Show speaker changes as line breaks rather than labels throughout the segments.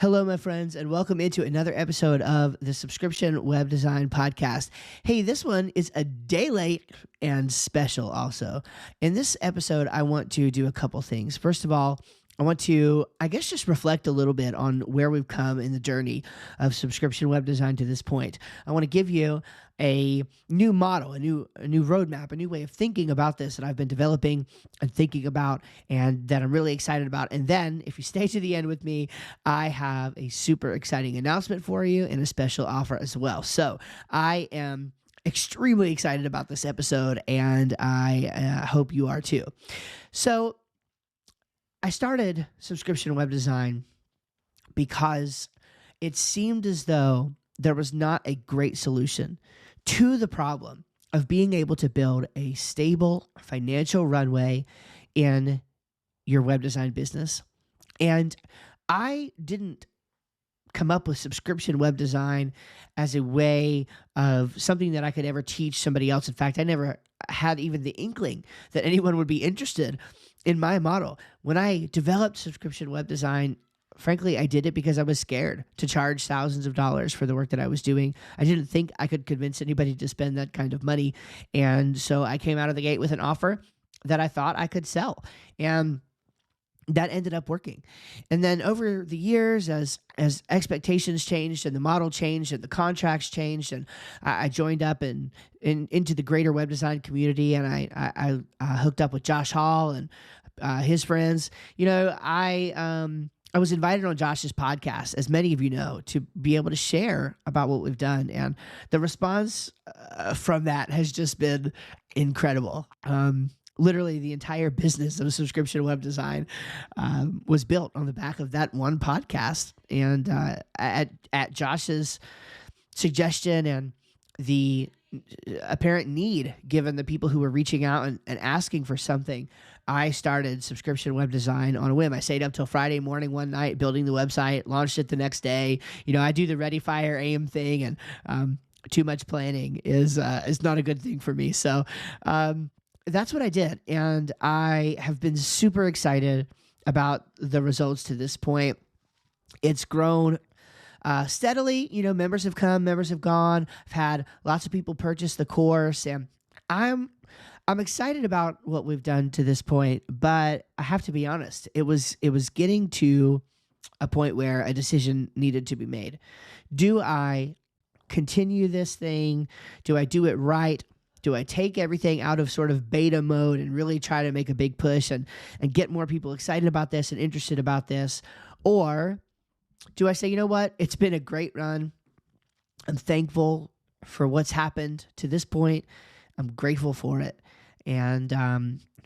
Hello, my friends, and welcome into another episode of the Subscription Web Design Podcast. Hey, this one is a day late and special also. In this episode, I want to do a couple things. First of all, I want to, just reflect a little bit on where we've come in the journey of subscription web design to this point. I want to give you a new model, a new roadmap, a new way of thinking about this that I've been developing and thinking about, and that I'm really excited about. And then, if you stay to the end with me, I have a super exciting announcement for you and a special offer as well. So I am extremely excited about this episode, and I hope you are too. So I started subscription web design because it seemed as though there was not a great solution to the problem of being able to build a stable financial runway in your web design business. And I didn't come up with subscription web design as a way of something that I could ever teach somebody else. In fact, I never had even the inkling that anyone would be interested in my model. When I developed subscription web design, frankly, I did it because I was scared to charge thousands of dollars for the work that I was doing. I didn't think I could convince anybody to spend that kind of money. And so I came out of the gate with an offer that I thought I could sell. And that ended up working. And then over the years, as expectations changed and the model changed and the contracts changed, and I joined up into the greater web design community, and I hooked up with Josh Hall and his friends. I was invited on Josh's podcast, as many of you know, to be able to share about what we've done. And the response from that has just been incredible. Literally, the entire business of subscription web design was built on the back of that one podcast. And at Josh's suggestion and the apparent need given the people who were reaching out and asking for something, I started subscription web design on a whim. I stayed up till Friday morning one night building the website, launched it the next day. I do the Ready, Fire, Aim thing, and too much planning is not a good thing for me. So that's what I did, and I have been super excited about the results to this point. It's grown steadily. Members have come, members have gone. I've had lots of people purchase the course, and I'm excited about what we've done to this point. But I have to be honest, it was getting to a point where a decision needed to be made. Do I continue this thing? Do I do it right? Do I take everything out of sort of beta mode and really try to make a big push and get more people excited about this and interested about this? Or do I say, you know what? It's been a great run. I'm thankful for what's happened to this point. I'm grateful for it. And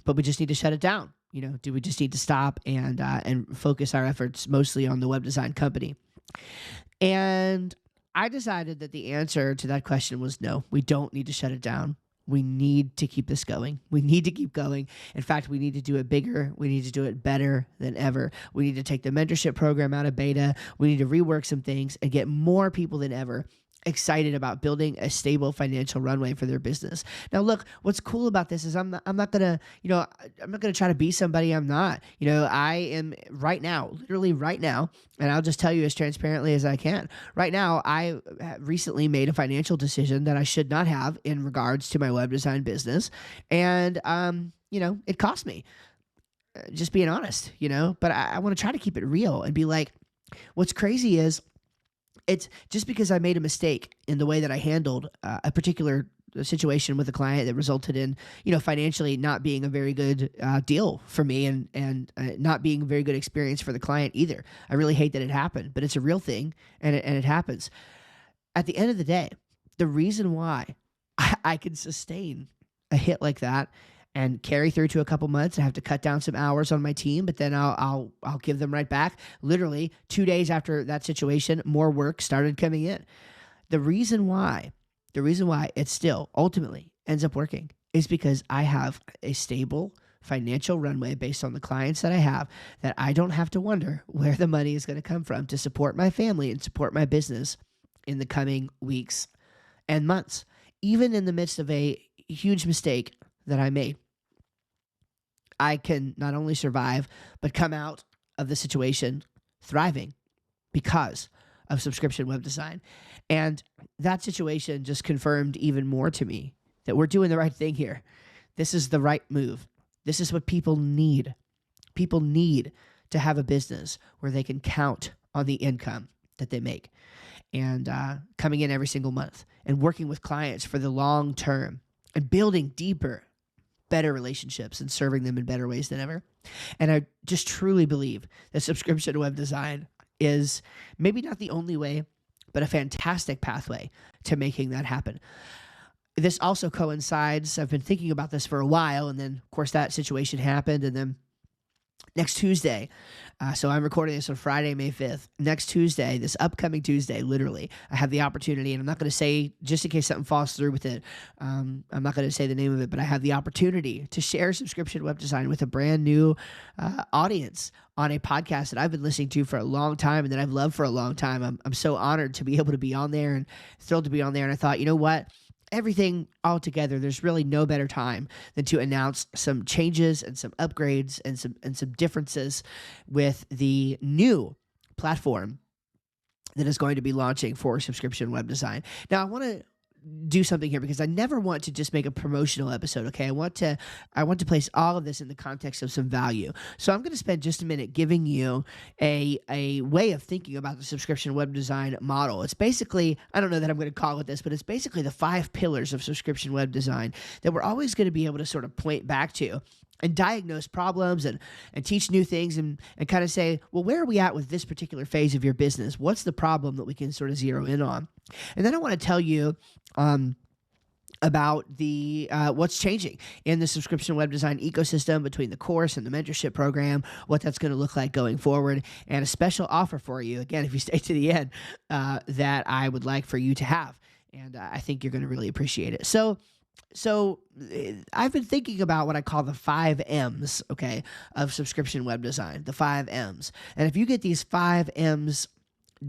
but we just need to shut it down. Do we just need to stop and focus our efforts mostly on the web design company? And I decided that the answer to that question was no, we don't need to shut it down. We need to keep this going. We need to keep going. In fact, we need to do it bigger. We need to do it better than ever. We need to take the mentorship program out of beta. We need to rework some things and get more people than ever excited about building a stable financial runway for their business. Now, look, what's cool about this is I'm not gonna try to be somebody I'm not. I am right now, literally right now, and I'll just tell you as transparently as I can. Right now, I recently made a financial decision that I should not have in regards to my web design business, and it cost me. Just being honest, but I want to try to keep it real and be like, what's crazy is, it's just because I made a mistake in the way that I handled a particular situation with a client that resulted in, financially not being a very good deal for me and not being a very good experience for the client either. I really hate that it happened, but it's a real thing, and it happens. At the end of the day, the reason why I can sustain a hit like that and carry through to a couple months. I have to cut down some hours on my team, but then I'll give them right back. Literally 2 days after that situation, more work started coming in. The reason why it still ultimately ends up working is because I have a stable financial runway based on the clients that I have, that I don't have to wonder where the money is going to come from to support my family and support my business in the coming weeks and months. Even in the midst of a huge mistake that I made, I can not only survive, but come out of the situation thriving. because of subscription web design. And that situation just confirmed even more to me that we're doing the right thing here. This is the right move. This is what people need. People need to have a business where they can count on the income that they make and coming in every single month and working with clients for the long term and building deeper, better relationships and serving them in better ways than ever. And I just truly believe that subscription web design is maybe not the only way, but a fantastic pathway to making that happen. This also coincides, I've been thinking about this for a while, and then, of course, that situation happened, and then next Tuesday, so I'm recording this on Friday, May 5th. Next Tuesday, this upcoming Tuesday, literally, I have the opportunity, and I'm not going to say, just in case something falls through with it, I'm not going to say the name of it, but I have the opportunity to share subscription web design with a brand new audience on a podcast that I've been listening to for a long time and that I've loved for a long time. I'm so honored to be able to be on there and thrilled to be on there. And I thought, you know what? Everything all together, there's really no better time than to announce some changes and some upgrades and some differences with the new platform that is going to be launching for subscription web design. Now, I want to do something here because I never want to just make a promotional episode, okay? I want to place all of this in the context of some value. So I'm going to spend just a minute giving you a way of thinking about the subscription web design model. It's basically, I don't know that I'm going to call it this, but it's basically the 5 pillars of subscription web design that we're always going to be able to sort of point back to and diagnose problems and teach new things and kind of say, well, where are we at with this particular phase of your business? What's the problem that we can sort of zero in on? And then I want to tell you about the what's changing in the subscription web design ecosystem between the course and the mentorship program, what that's going to look like going forward, and a special offer for you, again, if you stay to the end, that I would like for you to have. And I think you're going to really appreciate it. So I've been thinking about what I call the 5 M's, okay, of subscription web design, the 5 M's. And if you get these 5 M's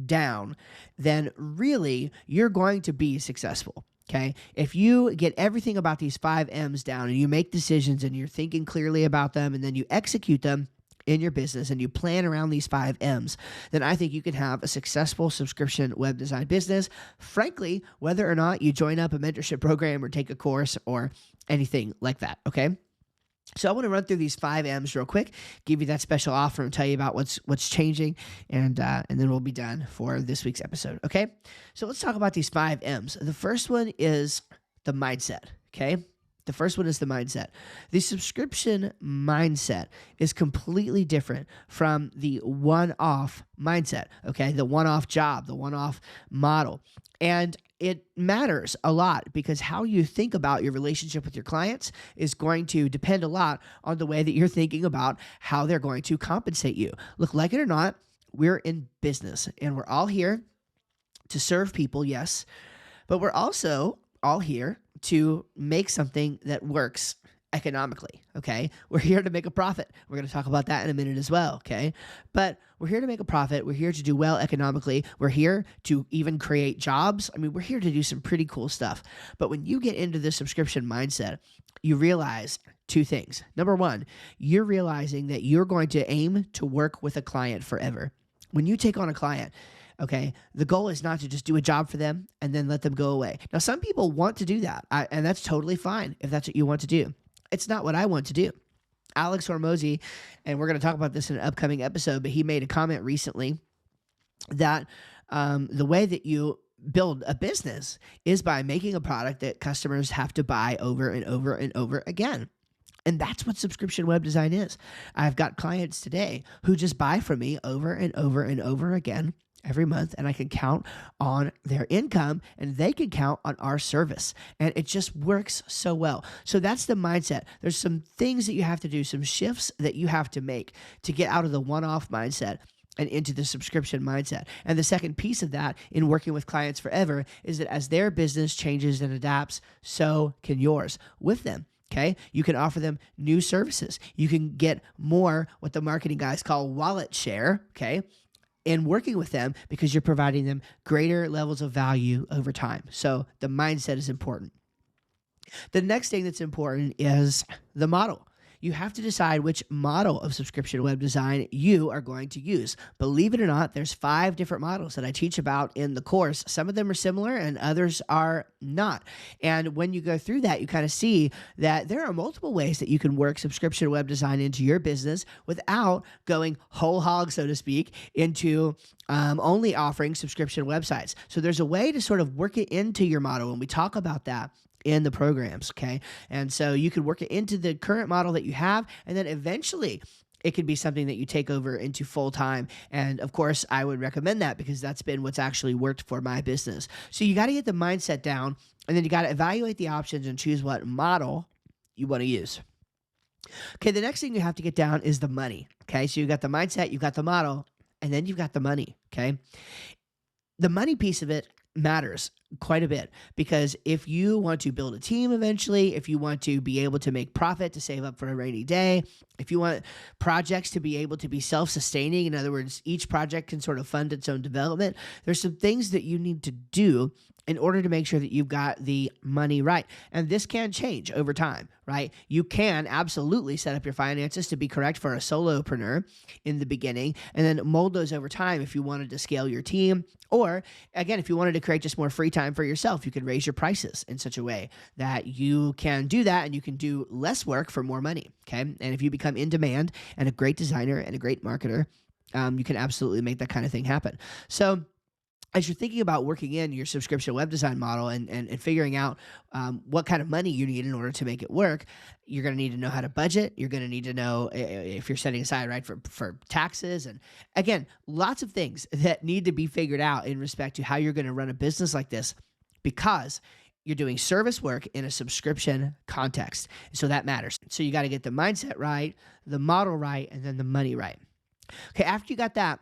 down, then really you're going to be successful. Okay. If you get everything about these 5 M's down and you make decisions and you're thinking clearly about them and then you execute them in your business and you plan around these 5 M's, then I think you can have a successful subscription web design business. Frankly, whether or not you join up a mentorship program or take a course or anything like that. Okay. So I want to run through these 5 M's real quick, give you that special offer and tell you about what's changing, and then we'll be done for this week's episode, okay? So let's talk about these 5 M's. The first one is the mindset, okay? The first one is the mindset. The subscription mindset is completely different from the one-off mindset, okay? The one-off job, the one-off model. And it matters a lot because how you think about your relationship with your clients is going to depend a lot on the way that you're thinking about how they're going to compensate you. Look, like it or not, we're in business and we're all here to serve people, yes, but we're also all here to make something that works economically, okay? We're here to make a profit. We're going to talk about that in a minute as well, okay? But we're here to make a profit. We're here to do well economically. We're here to even create jobs. I mean, we're here to do some pretty cool stuff. But when you get into the subscription mindset, you realize 2 things. Number 1, you're realizing that you're going to aim to work with a client forever. When you take on a client, okay, the goal is not to just do a job for them and then let them go away. Now, some people want to do that, and that's totally fine if that's what you want to do. It's not what I want to do. Alex Hormozy, and we're going to talk about this in an upcoming episode, but he made a comment recently that the way that you build a business is by making a product that customers have to buy over and over and over again. And that's what subscription web design is. I've got clients today who just buy from me over and over and over again every month, and I can count on their income and they can count on our service. And it just works so well. So that's the mindset. There's some things that you have to do, some shifts that you have to make to get out of the one-off mindset and into the subscription mindset. And the second piece of that in working with clients forever is that as their business changes and adapts, so can yours with them. Okay, you can offer them new services. You can get more what the marketing guys call wallet share, okay, in working with them because you're providing them greater levels of value over time. So the mindset is important. The next thing that's important is the model. you have to decide which model of subscription web design you are going to use. Believe it or not, there's 5 different models that I teach about in the course. Some of them are similar and others are not. And when you go through that, you kind of see that there are multiple ways that you can work subscription web design into your business without going whole hog, so to speak, into only offering subscription websites. So there's a way to sort of work it into your model, and we talk about that in the programs, okay? And so you could work it into the current model that you have, and then eventually it could be something that you take over into full time. And of course, I would recommend that because that's been what's actually worked for my business. So you got to get the mindset down, and then you got to evaluate the options and choose what model you want to use. Okay, the next thing you have to get down is the money. Okay, so you got the mindset, you got the model, and then you've got the money. Okay, the money piece of it matters quite a bit, because if you want to build a team eventually, if you want to be able to make profit to save up for a rainy day, if you want projects to be able to be self-sustaining, in other words, each project can sort of fund its own development, there's some things that you need to do in order to make sure that you've got the money right. And this can change over time, right? You can absolutely set up your finances to be correct for a solopreneur in the beginning, and then mold those over time if you wanted to scale your team. Or again, if you wanted to create just more free time for yourself, you could raise your prices in such a way that you can do that and you can do less work for more money, okay? And if you become in demand and a great designer and a great marketer, you can absolutely make that kind of thing happen. So as you're thinking about working in your subscription web design model and figuring out what kind of money you need in order to make it work, you're going to need to know how to budget. You're going to need to know if you're setting aside, right, for taxes. And again, lots of things that need to be figured out in respect to how you're going to run a business like this, because you're doing service work in a subscription context. So that matters. So you got to get the mindset right, the model right, and then the money right. Okay, after you got that,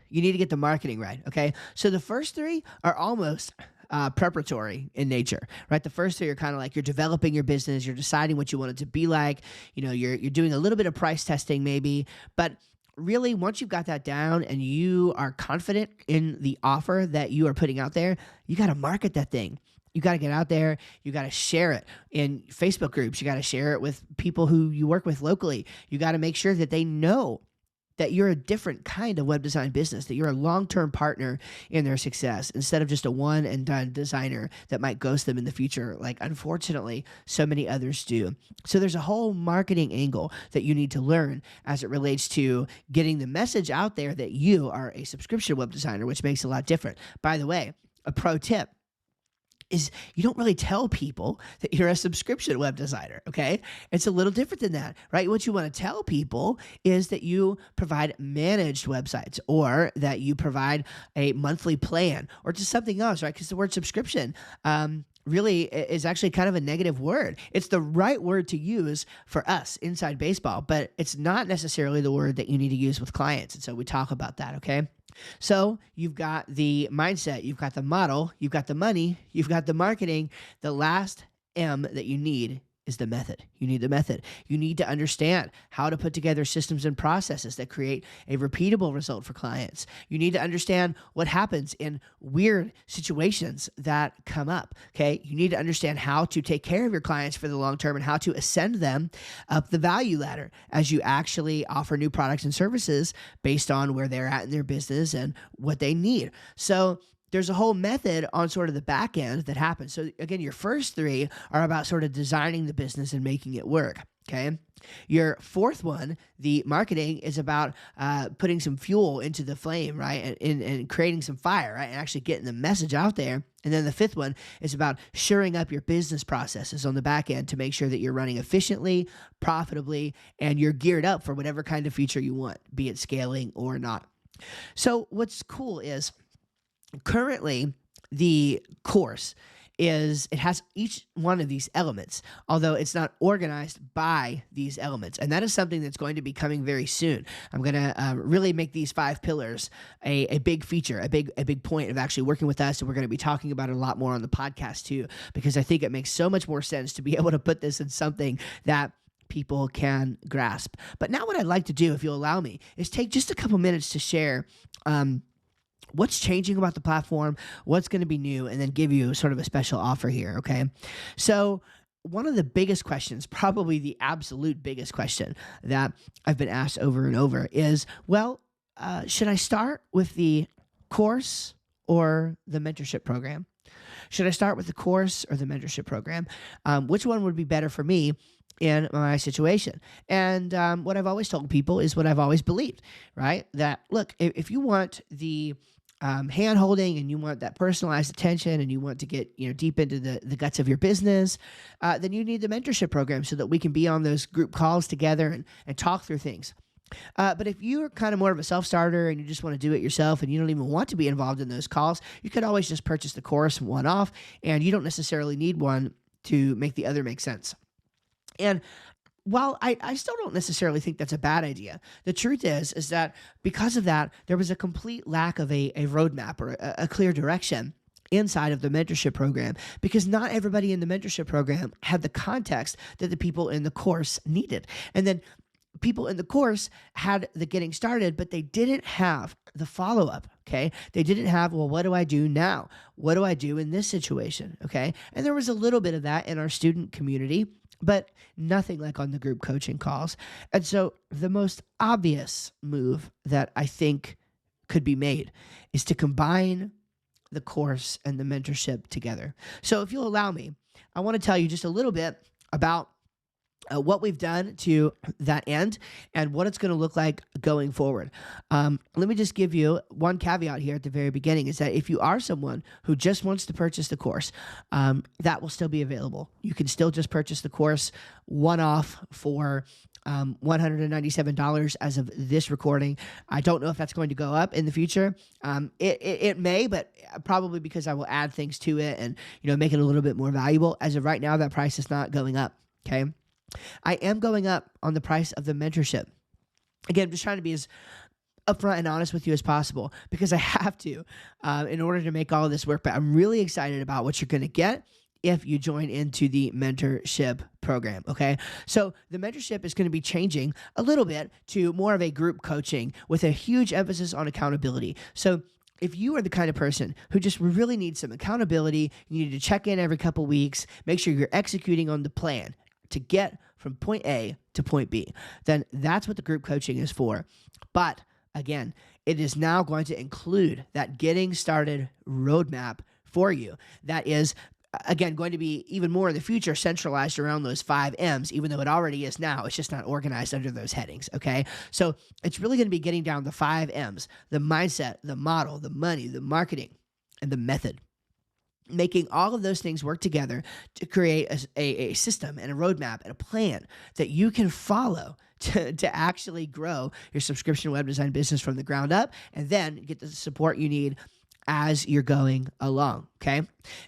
you need to get the marketing right, okay? So the first 3 are almost preparatory in nature, right? The first 3 are kind of like you're developing your business, you're deciding what you want it to be like, you're doing a little bit of price testing maybe, but really once you've got that down and you are confident in the offer that you are putting out there, you got to market that thing. You got to get out there. You got to share it in Facebook groups. You got to share it with people who you work with locally. You got to make sure that they know that you're a different kind of web design business, that you're a long-term partner in their success instead of just a one-and-done designer that might ghost them in the future, like unfortunately so many others do. So there's a whole marketing angle that you need to learn as it relates to getting the message out there that you are a subscription web designer, which makes it a lot different. By the way, a pro tip is you don't really tell people that you're a subscription web designer, okay? It's a little different than that, right? What you want to tell people is that you provide managed websites, or that you provide a monthly plan, or just something else, right? Because the word subscription really is actually kind of a negative word. It's the right word to use for us inside baseball, but it's not necessarily the word that you need to use with clients. And so we talk about that, okay? So you've got the mindset, you've got the model, you've got the money, you've got the marketing. The last M that you need is the method. You need the method. You need to understand how to put together systems and processes that create a repeatable result for clients. You need to understand what happens in weird situations that come up, okay? You need to understand how to take care of your clients for the long term and how to ascend them up the value ladder as you actually offer new products and services based on where they're at in their business and what they need. So there's a whole method on sort of the back end that happens. So again, your first 3 are about sort of designing the business and making it work, okay? Your 4th one, the marketing, is about putting some fuel into the flame, right? And creating some fire, right? And actually getting the message out there. And then the 5th one is about shoring up your business processes on the back end to make sure that you're running efficiently, profitably, and you're geared up for whatever kind of feature you want, be it scaling or not. So what's cool is, currently, the course it has each one of these elements, although it's not organized by these elements. And that is something that's going to be coming very soon. I'm going to really make these 5 pillars a big feature, a big point of actually working with us. And we're going to be talking about it a lot more on the podcast too, because I think it makes so much more sense to be able to put this in something that people can grasp. But now what I'd like to do, if you'll allow me, is take just a couple minutes to share what's changing about the platform, what's going to be new, and then give you sort of a special offer here, okay? So one of the biggest questions, probably the absolute biggest question that I've been asked over and over is, well, should I start with the course or the mentorship program? Should I start with the course or the mentorship program? Which one would be better for me in my situation? And what I've always told people is what I've always believed, right? That look, if you want the hand holding and you want that personalized attention and you want to get deep into the guts of your business, then you need the mentorship program so that we can be on those group calls together and talk through things. But if you're kind of more of a self-starter and you just want to do it yourself and you don't even want to be involved in those calls, you could always just purchase the course one off, and you don't necessarily need one to make the other make sense. And while I still don't necessarily think that's a bad idea, the truth is that because of that, there was a complete lack of a roadmap or a clear direction inside of the mentorship program, because not everybody in the mentorship program had the context that the people in the course needed. And then people in the course had the getting started, but they didn't have the follow-up, okay? They didn't have, well, what do I do now? What do I do in this situation, okay? And there was a little bit of that in our student community, but nothing like on the group coaching calls. And so the most obvious move that I think could be made is to combine the course and the mentorship together. So if you'll allow me, I want to tell you just a little bit about what we've done to that end and what it's going to look like going forward. Let me just give you one caveat here at the very beginning, is that if you are someone who just wants to purchase the course, that will still be available. You can still just purchase the course one-off for $197 as of this recording. I don't know if that's going to go up in the future. It may, but probably because I will add things to it and make it a little bit more valuable. As of right now, that price is not going up, okay? I am going up on the price of the mentorship. Again, I'm just trying to be as upfront and honest with you as possible, because I have to in order to make all of this work. But I'm really excited about what you're going to get if you join into the mentorship program, okay? So the mentorship is going to be changing a little bit to more of a group coaching with a huge emphasis on accountability. So if you are the kind of person who just really needs some accountability, you need to check in every couple weeks, make sure you're executing on the plan to get from point A to point B, then that's what the group coaching is for. But again, it is now going to include that getting started roadmap for you. That is, again, going to be even more in the future centralized around those 5 M's, even though it already is now. It's just not organized under those headings, okay? So it's really going to be getting down the 5 M's, the mindset, the model, the money, the marketing, and the method. Making all of those things work together to create a system and a roadmap and a plan that you can follow to actually grow your subscription web design business from the ground up, and then get the support you need as you're going along, okay?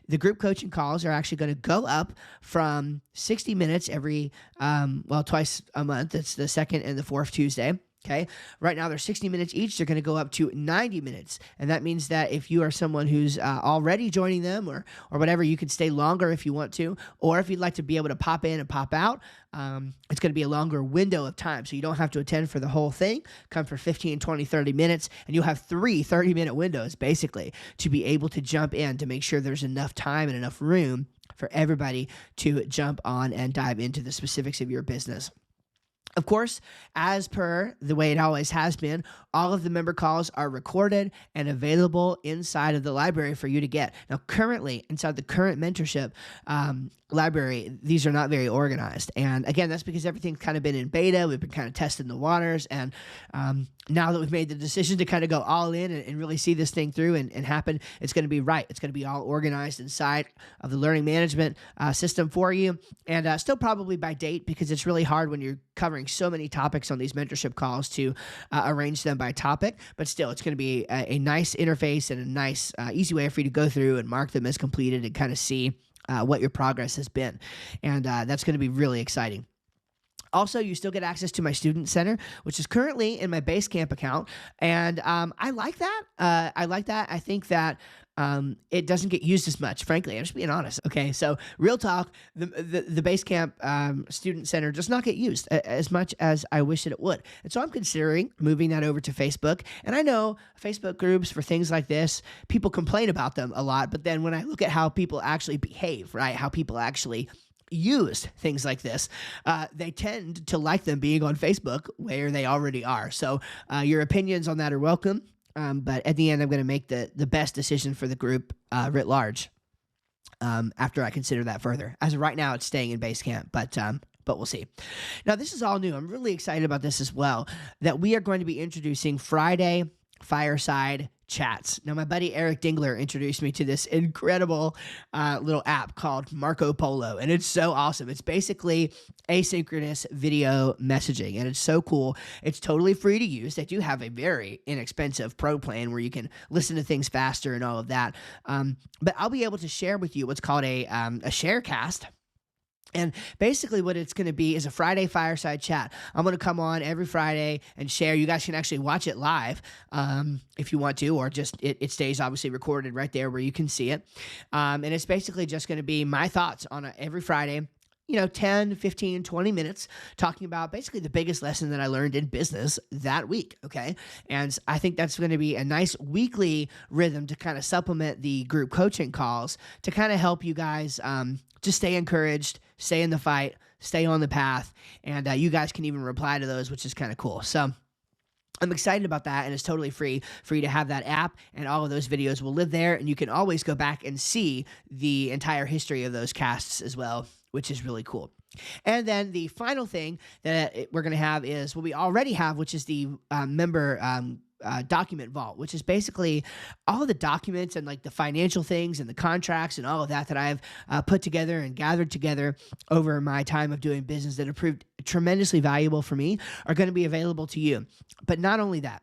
The group coaching calls are actually going to go up from 60 minutes every, twice a month. It's the second and the fourth Tuesday. Okay. Right now they're 60 minutes each. They're going to go up to 90 minutes. And that means that if you are someone who's already joining them or whatever, you can stay longer if you want to, or if you'd like to be able to pop in and pop out, it's going to be a longer window of time. So you don't have to attend for the whole thing. Come for 15, 20, 30 minutes, and you'll have 3 30-minute windows basically to be able to jump in to make sure there's enough time and enough room for everybody to jump on and dive into the specifics of your business. Of course, as per the way it always has been, all of the member calls are recorded and available inside of the library for you to get. Now, currently, inside the current mentorship library, these are not very organized. And again, that's because everything's kind of been in beta. We've been kind of testing the waters. And now that we've made the decision to kind of go all in and really see this thing through and happen, it's going to be right. It's going to be all organized inside of the learning management system for you. And still probably by date, because it's really hard when you're covering so many topics on these mentorship calls to arrange them by topic. But still, it's going to be a nice interface and a nice, easy way for you to go through and mark them as completed and kind of see what your progress has been. And that's going to be really exciting. Also, you still get access to my student center, which is currently in my Basecamp account. And I like that. I think that it doesn't get used as much, frankly. I'm just being honest. Okay, so real talk, the Basecamp student center does not get used as much as I wish that it would. And so I'm considering moving that over to Facebook. And I know Facebook groups for things like this, people complain about them a lot. But then when I look at how people actually behave, right, how people actually used things like this, they tend to like them being on Facebook where they already are. So your opinions on that are welcome. But at the end, I'm going to make the best decision for the group writ large after I consider that further. As of right now, it's staying in Basecamp, but we'll see. Now, this is all new. I'm really excited about this as well, that we are going to be introducing Friday Fireside Chats. Now, my buddy Eric Dingler introduced me to this incredible little app called Marco Polo, and it's so awesome. It's basically asynchronous video messaging, and it's so cool. It's totally free to use. They do have a very inexpensive pro plan where you can listen to things faster and all of that. But I'll be able to share with you what's called a sharecast. And basically what it's going to be is a Friday Fireside Chat. I'm going to come on every Friday and share. You guys can actually watch it live if you want to, or just it stays obviously recorded right there where you can see it. And it's basically just going to be my thoughts on every Friday, 10, 15, 20 minutes talking about basically the biggest lesson that I learned in business that week, okay? And I think that's going to be a nice weekly rhythm to kind of supplement the group coaching calls to kind of help you guys just stay encouraged, stay in the fight, stay on the path, and you guys can even reply to those, which is kind of cool. So I'm excited about that, and it's totally free for you to have that app, and all of those videos will live there, and you can always go back and see the entire history of those casts as well, which is really cool. And then the final thing that we're going to have is what we already have, which is the member document vault, which is basically all of the documents and like the financial things and the contracts and all of that I've put together and gathered together over my time of doing business that have proved tremendously valuable for me are going to be available to you. But not only that,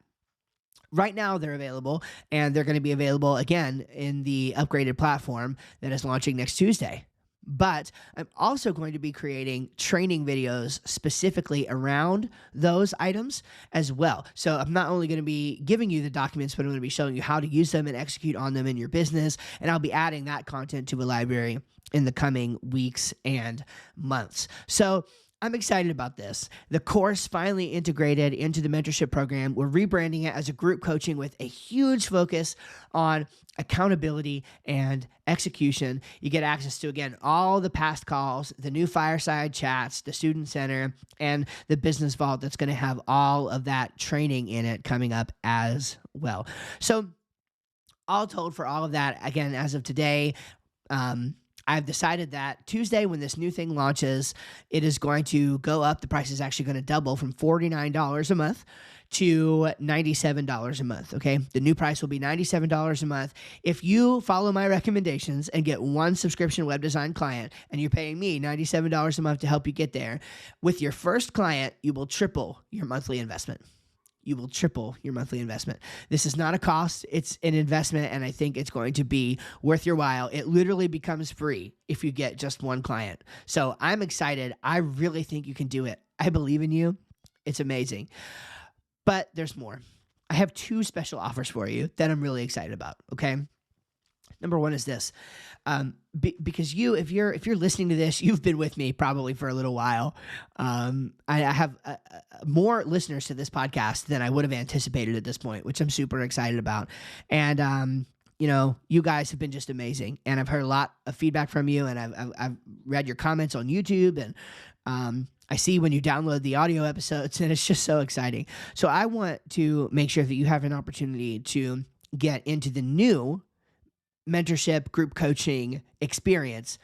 right now they're available, and they're going to be available again in the upgraded platform that is launching next Tuesday. But I'm also going to be creating training videos specifically around those items as well. So I'm not only going to be giving you the documents, but I'm going to be showing you how to use them and execute on them in your business. And I'll be adding that content to a library in the coming weeks and months. So I'm excited about this. The course finally integrated into the mentorship program. We're rebranding it as a group coaching with a huge focus on accountability and execution. You get access to, again, all the past calls, the new Fireside Chats, the Student Center, and the Business Vault that's going to have all of that training in it coming up as well. So all told, for all of that, again, as of today, I've decided that Tuesday, when this new thing launches, it is going to go up. The price is actually going to double from $49 a month to $97 a month, okay? The new price will be $97 a month. If you follow my recommendations and get one subscription web design client, and you're paying me $97 a month to help you get there, with your first client, you will triple your monthly investment. You will triple your monthly investment. This is not a cost. It's an investment, and I think it's going to be worth your while. It literally becomes free if you get just one client. So I'm excited. I really think you can do it. I believe in you. It's amazing. But there's more. I have two special offers for you that I'm really excited about, okay? Number one is this. Because if you're listening to this, you've been with me probably for a little while. I have more listeners to this podcast than I would have anticipated at this point, which I'm super excited about. And you guys have been just amazing, and I've heard a lot of feedback from you, and I've read your comments on YouTube, and I see when you download the audio episodes, and it's just so exciting. So I want to make sure that you have an opportunity to get into the new mentorship group coaching experience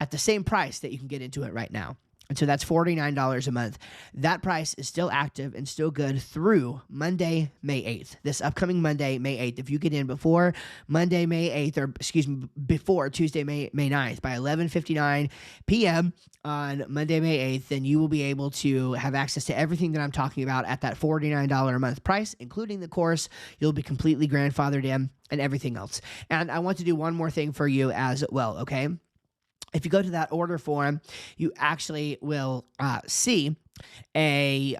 at the same price that you can get into it right now. And so that's $49 a month. That price is still active and still good through Monday, May 8th. This upcoming Monday, May 8th. If you get in before Monday, May 8th, or before Tuesday, May 9th by 11:59 p.m. on Monday, May 8th, then you will be able to have access to everything that I'm talking about at that $49 a month price, including the course. You'll be completely grandfathered in and everything else. And I want to do one more thing for you as well, okay? If you go to that order form, you actually will see a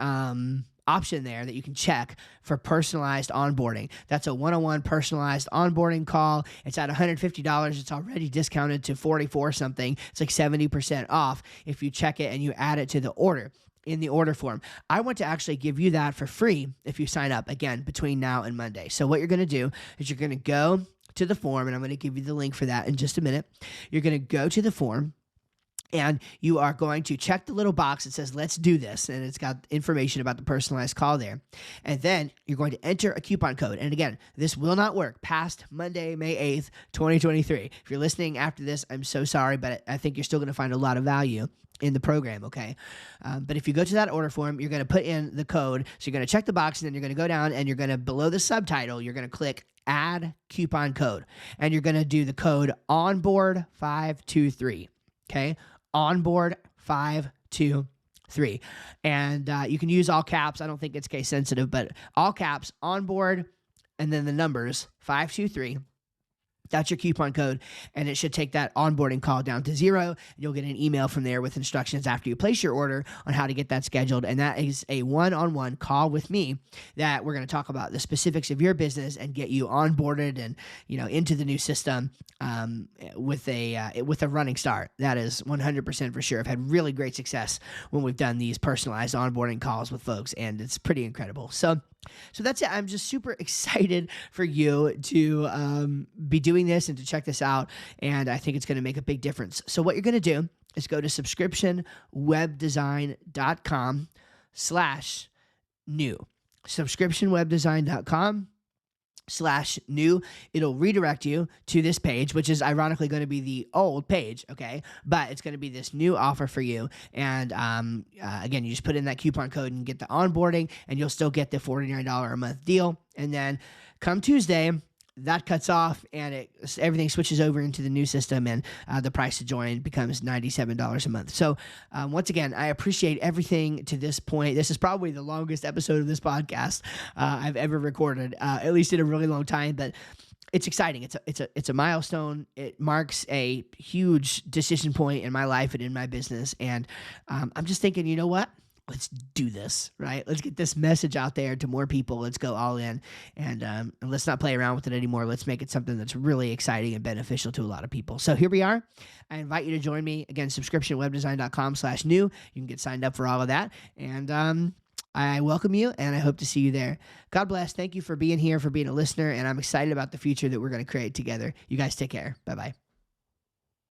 option there that you can check for personalized onboarding. That's a one-on-one personalized onboarding call. It's at $150. It's already discounted to $44 something. It's like 70% off if you check it and you add it to the order in the order form. I want to actually give you that for free if you sign up, again, between now and Monday. So what you're going to do is you're going to go to the form, and I'm going to give you the link for that in just a minute. You're going to go to the form, And you are going to check the little box that says, let's do this. And it's got information about the personalized call there. And then you're going to enter a coupon code. And again, this will not work past Monday, May 8th, 2023. If you're listening after this, I'm so sorry, but I think you're still going to find a lot of value in the program, okay? But if you go to that order form, you're going to put in the code. So you're going to check the box, and then you're going to go down, and you're going to, below the subtitle, you're going to click Add Coupon Code. And you're going to do the code ONBOARD523, okay? ONBOARD 523. And you can use all caps. I don't think it's case sensitive, but all caps, ONBOARD, and then the numbers 523. That's your coupon code, and it should take that onboarding call down to 0. And you'll get an email from there with instructions after you place your order on how to get that scheduled. And that is a one-on-one call with me that we're going to talk about the specifics of your business and get you onboarded and, you know, into the new system with a running start. That is 100% for sure. I've had really great success when we've done these personalized onboarding calls with folks, and it's pretty incredible. So that's it. I'm just super excited for you to be doing this and to check this out. And I think it's going to make a big difference. So what you're going to do is go to subscriptionwebdesign.com/new. subscriptionwebdesign.com/new. It'll redirect you to this page, which is ironically going to be the old page, okay? But it's going to be this new offer for you. And again, you just put in that coupon code and get the onboarding, and you'll still get the $49 a month deal. And then come Tuesday, that cuts off, and everything switches over into the new system, and the price to join becomes $97 a month. So once again, I appreciate everything to this point. This is probably the longest episode of this podcast I've ever recorded, at least in a really long time, but it's exciting. It's a milestone. It marks a huge decision point in my life and in my business, and I'm just thinking, you know what? Let's do this, right? Let's get this message out there to more people. Let's go all in, and let's not play around with it anymore. Let's make it something that's really exciting and beneficial to a lot of people. So here we are. I invite you to join me. Again, subscriptionwebdesign.com/new. You can get signed up for all of that. And I welcome you, and I hope to see you there. God bless. Thank you for being here, for being a listener, and I'm excited about the future that we're going to create together. You guys take care. Bye-bye.